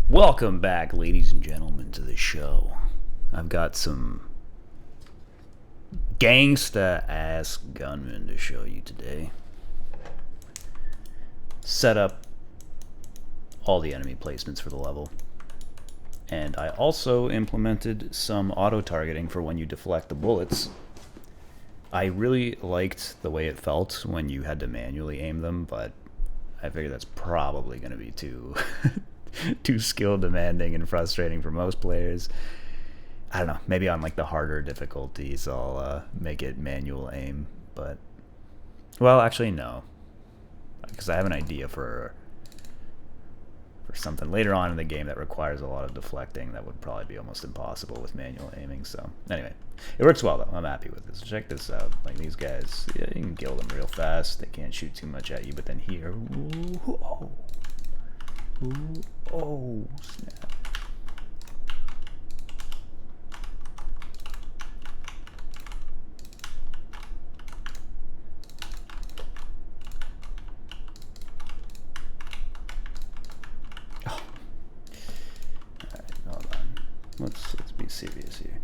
Welcome back, ladies and gentlemen, to the show. I've got some gangsta ass gunmen to show you today. Set up all the enemy placements for the level. And I also implemented some auto-targeting for when you deflect the bullets. I really liked the way it felt when you had to manually aim them, but I figure that's probably going to be too too skill demanding and frustrating for most players. I don't know, maybe on like the harder difficulties I'll make it manual aim, but well, actually no, because I have an idea for something later on in the game that requires a lot of deflecting that would probably be almost impossible with manual aiming. So anyway, it works well though. I'm happy with this. Check this out. Like these guys, yeah, you can kill them real fast. They can't shoot too much at you, but then here, ooh, oh. Ooh, oh, snap. Oh. Alright, hold on. Let's be serious here.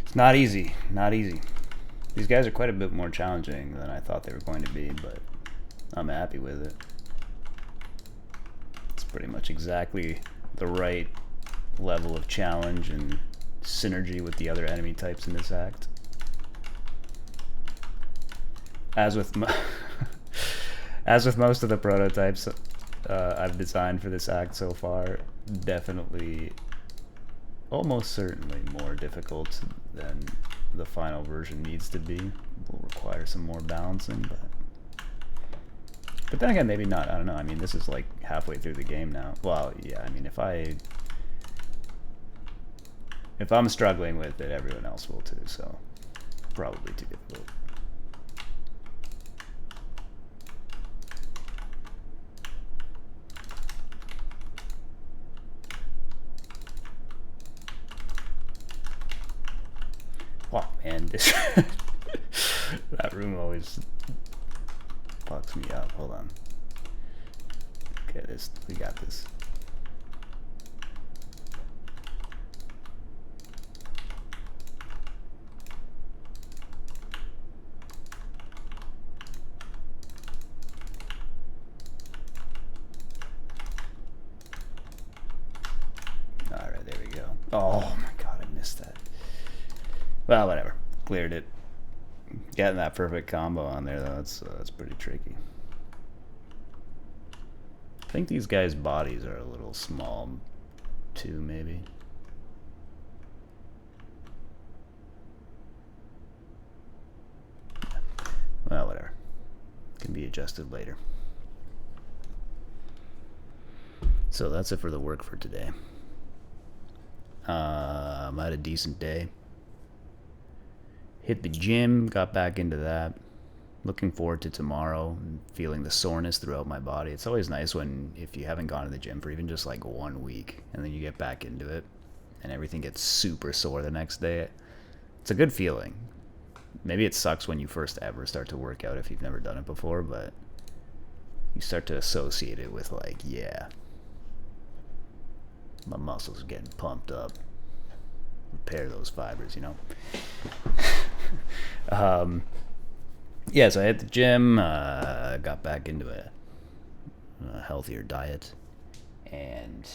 It's not easy, not easy. These guys are quite a bit more challenging than I thought they were going to be, but I'm happy with it. It's pretty much exactly the right level of challenge and synergy with the other enemy types in this act. As with most of the prototypes I've designed for this act so far, definitely, almost certainly more difficult than the final version needs to be. Will require some more balancing, but then again, maybe not. I don't know. I mean, this is like halfway through the game now. Well, yeah. I mean, if I'm struggling with it, everyone else will too. So probably too difficult. Wow, man, this that room always fucks me up. Hold on. Okay, we got this. Alright, there we go. Oh my god, I missed that. Well, whatever. Cleared it. Getting that perfect combo on there, though, that's pretty tricky. I think these guys' bodies are a little small, too, maybe. Well, whatever. Can be adjusted later. So that's it for the work for today. I had a decent day. Hit the gym, got back into that. Looking forward to tomorrow and feeling the soreness throughout my body. It's always nice if you haven't gone to the gym for even just like 1 week and then you get back into it and everything gets super sore the next day. It's a good feeling. Maybe it sucks when you first ever start to work out if you've never done it before, but you start to associate it with like, yeah, my muscles are getting pumped up. Repair those fibers, you know. Yeah, so I hit the gym, got back into a healthier diet, and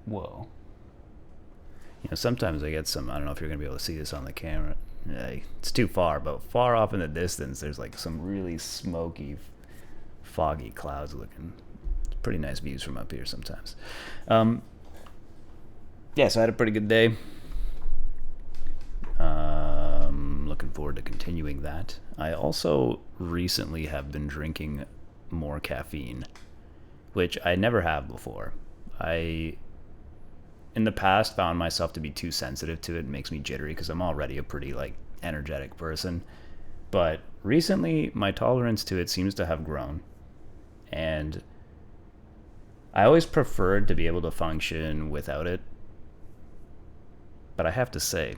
whoa, you know, sometimes I get some, I don't know if you're gonna be able to see this on the camera, it's too far, but far off in the distance there's like some really smoky, foggy clouds looking. Pretty nice views from up here sometimes. Yeah, so I had a pretty good day. Looking forward to continuing that. I also recently have been drinking more caffeine, which I never have before. I, in the past, found myself to be too sensitive to it. It makes me jittery because I'm already a pretty like energetic person. But recently, my tolerance to it seems to have grown. And I always preferred to be able to function without it. But I have to say,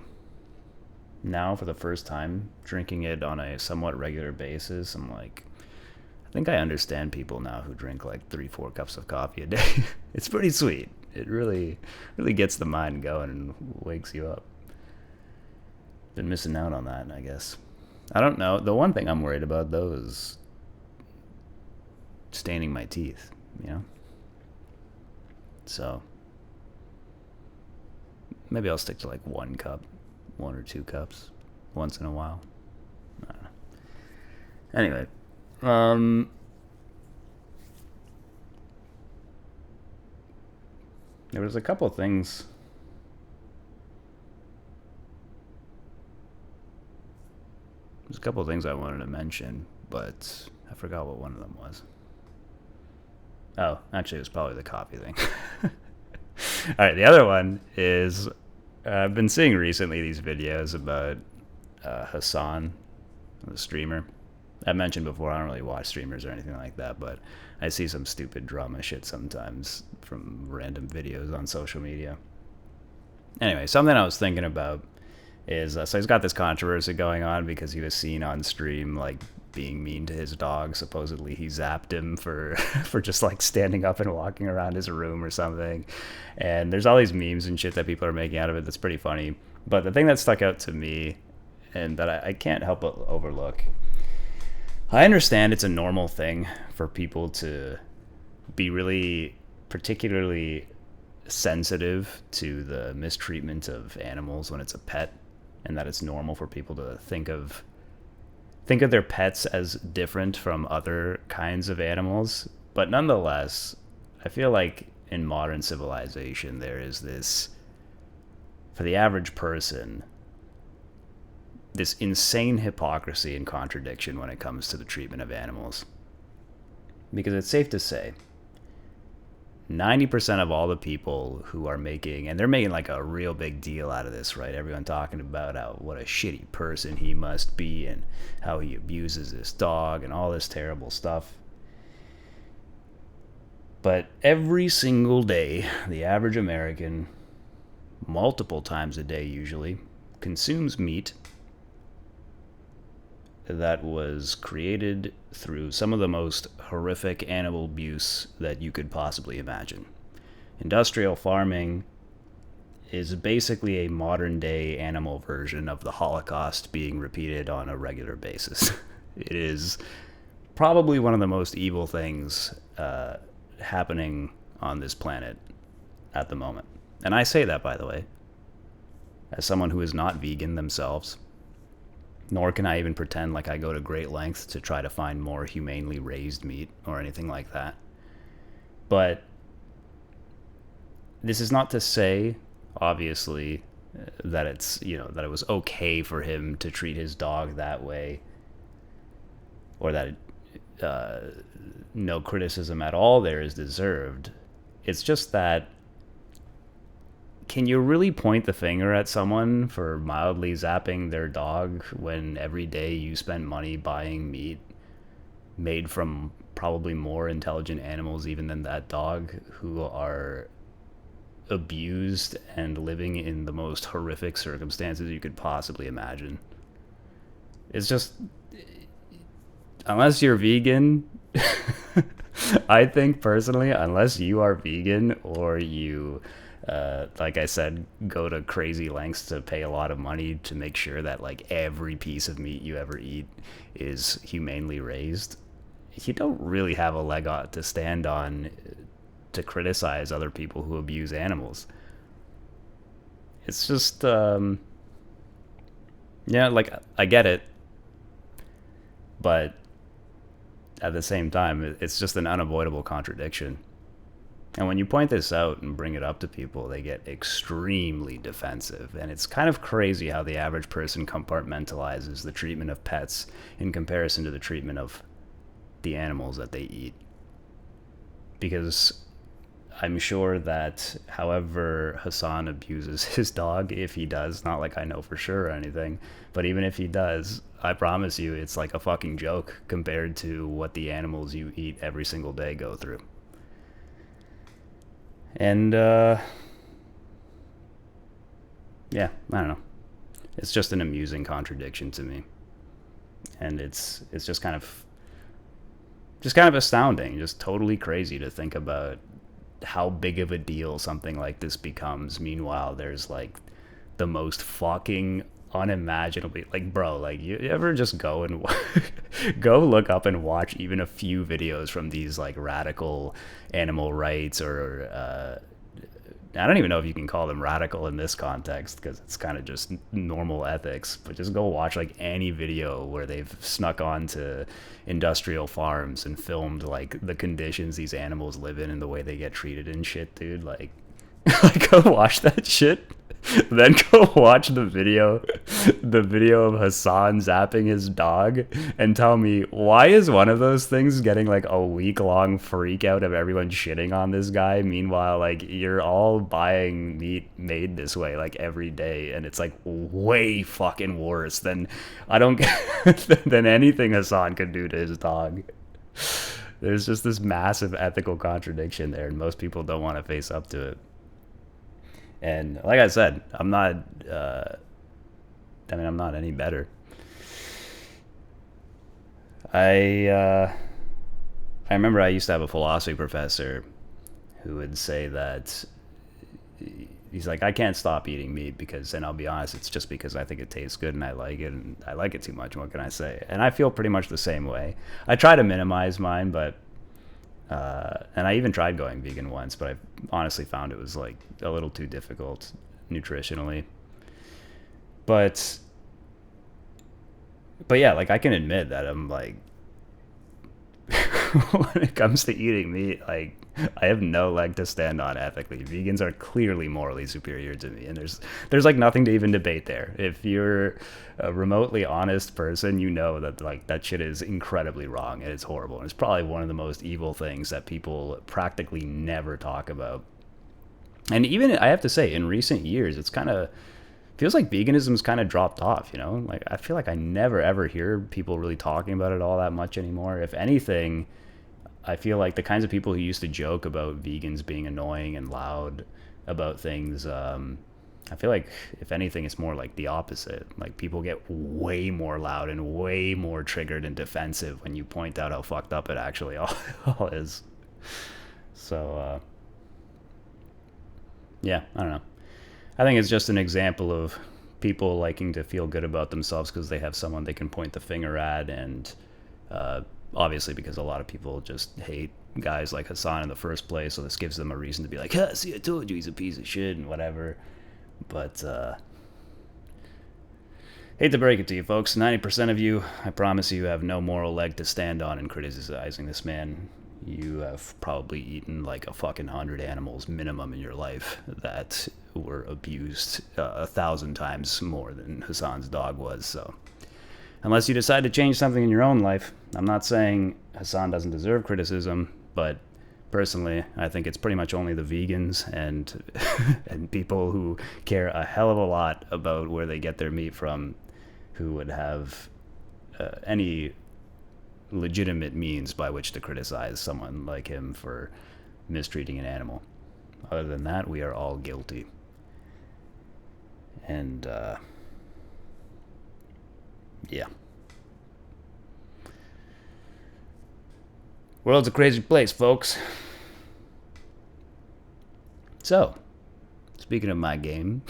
now for the first time, drinking it on a somewhat regular basis, I'm like, I think I understand people now who drink like 3-4 cups of coffee a day. It's pretty sweet. It really gets the mind going and wakes you up. Been missing out on that, I guess. I don't know. The one thing I'm worried about though is staining my teeth, you know? So maybe I'll stick to like 1 cup, 1 or 2 cups once in a while. I don't know. Anyway, there was a couple things. There's a couple things I wanted to mention, but I forgot what one of them was. Oh, actually, it was probably the coffee thing. All right, the other one is I've been seeing recently these videos about Hassan, the streamer. I mentioned before I don't really watch streamers or anything like that, but I see some stupid drama shit sometimes from random videos on social media. Anyway, something I was thinking about is so he's got this controversy going on because he was seen on stream like being mean to his dog. Supposedly he zapped him for for just like standing up and walking around his room or something. And there's all these memes and shit that people are making out of it that's pretty funny. But the thing that stuck out to me and that I can't help but overlook, I understand it's a normal thing for people to be really particularly sensitive to the mistreatment of animals when it's a pet, and that it's normal for people to think of their pets as different from other kinds of animals. But nonetheless, I feel like in modern civilization there is this, for the average person, this insane hypocrisy and contradiction when it comes to the treatment of animals. Because it's safe to say 90% of all the people who are making, and they're making like a real big deal out of this, right? Everyone talking about how what a shitty person he must be and how he abuses this dog and all this terrible stuff. But every single day, the average American, multiple times a day usually, consumes meat that was created through some of the most horrific animal abuse that you could possibly imagine. Industrial farming is basically a modern day animal version of the Holocaust being repeated on a regular basis. It is probably one of the most evil things happening on this planet at the moment. And I say that, by the way, as someone who is not vegan themselves, nor can I even pretend like I go to great lengths to try to find more humanely raised meat or anything like that. But this is not to say, obviously, that it's, that it was okay for him to treat his dog that way, or that no criticism at all there is deserved. It's just that, can you really point the finger at someone for mildly zapping their dog when every day you spend money buying meat made from probably more intelligent animals even than that dog, who are abused and living in the most horrific circumstances you could possibly imagine? It's just, unless you're vegan, I think personally, unless you are vegan or you like I said, go to crazy lengths to pay a lot of money to make sure that like every piece of meat you ever eat is humanely raised, you don't really have a leg to stand on to criticize other people who abuse animals. It's just, like, I get it, but at the same time, it's just an unavoidable contradiction. And when you point this out and bring it up to people, they get extremely defensive. And it's kind of crazy how the average person compartmentalizes the treatment of pets in comparison to the treatment of the animals that they eat. Because I'm sure that however Hassan abuses his dog, if he does, not like I know for sure or anything, but even if he does, I promise you it's like a fucking joke compared to what the animals you eat every single day go through. And, yeah, I don't know. It's just an amusing contradiction to me. And it's just kind of astounding, just totally crazy to think about how big of a deal something like this becomes. Meanwhile, there's like the most fucking unimaginably, like, bro, like, you ever just go and go look up and watch even a few videos from these like radical animal rights or I don't even know if you can call them radical in this context because it's kind of just normal ethics, but just go watch like any video where they've snuck onto industrial farms and filmed like the conditions these animals live in and the way they get treated and shit, dude. Like, like go watch that shit. Then go watch the video of Hassan zapping his dog and tell me, why is one of those things getting like a week-long freak out of everyone shitting on this guy? Meanwhile, like, you're all buying meat made this way like every day, and it's like way fucking worse than than anything Hassan could do to his dog. There's just this massive ethical contradiction there, and most people don't want to face up to it. And like I said, I'm not any better. I remember I used to have a philosophy professor who would say that he's like, I can't stop eating meat because, and I'll be honest, it's just because I think it tastes good and I like it, and I like it too much. What can I say? And I feel pretty much the same way. I try to minimize mine, but and I even tried going vegan once, but I honestly found it was like a little too difficult nutritionally. But yeah, like, I can admit that I'm like, when it comes to eating meat, like, I have no leg to stand on ethically. Vegans are clearly morally superior to me, and there's like nothing to even debate there. If you're a remotely honest person, you know that like that shit is incredibly wrong and it's horrible, and it's probably one of the most evil things that people practically never talk about. And even, I have to say, in recent years, it's kind of feels like veganism's kind of dropped off, you know? Like, I feel like I never ever hear people really talking about it all that much anymore. If anything, I feel like the kinds of people who used to joke about vegans being annoying and loud about things, I feel like, if anything, it's more like the opposite. Like, people get way more loud and way more triggered and defensive when you point out how fucked up it actually all is. So, yeah, I don't know. I think it's just an example of people liking to feel good about themselves because they have someone they can point the finger at, and obviously because a lot of people just hate guys like Hassan in the first place, so this gives them a reason to be like, see, I told you he's a piece of shit and whatever. But hate to break it to you folks, 90% of you, I promise you, have no moral leg to stand on in criticizing this man. You have probably eaten like a fucking 100 animals minimum in your life that were abused 1,000 times more than Hassan's dog was. So unless you decide to change something in your own life, I'm not saying Hassan doesn't deserve criticism, but personally, I think it's pretty much only the vegans and and people who care a hell of a lot about where they get their meat from who would have any legitimate means by which to criticize someone like him for mistreating an animal. Other than that, we are all guilty. And yeah. World's a crazy place, folks. So, speaking of my game,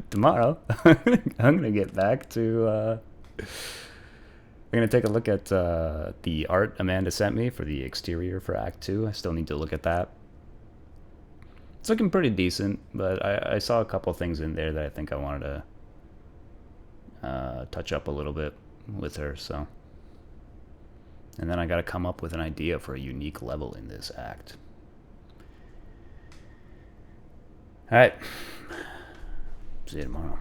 tomorrow I'm gonna get back to we're going to take a look at the art Amanda sent me for the exterior for Act 2. I still need to look at that. It's looking pretty decent, but I saw a couple things in there that I think I wanted to touch up a little bit with her, so. And then I got to come up with an idea for a unique level in this act. All right. See you tomorrow.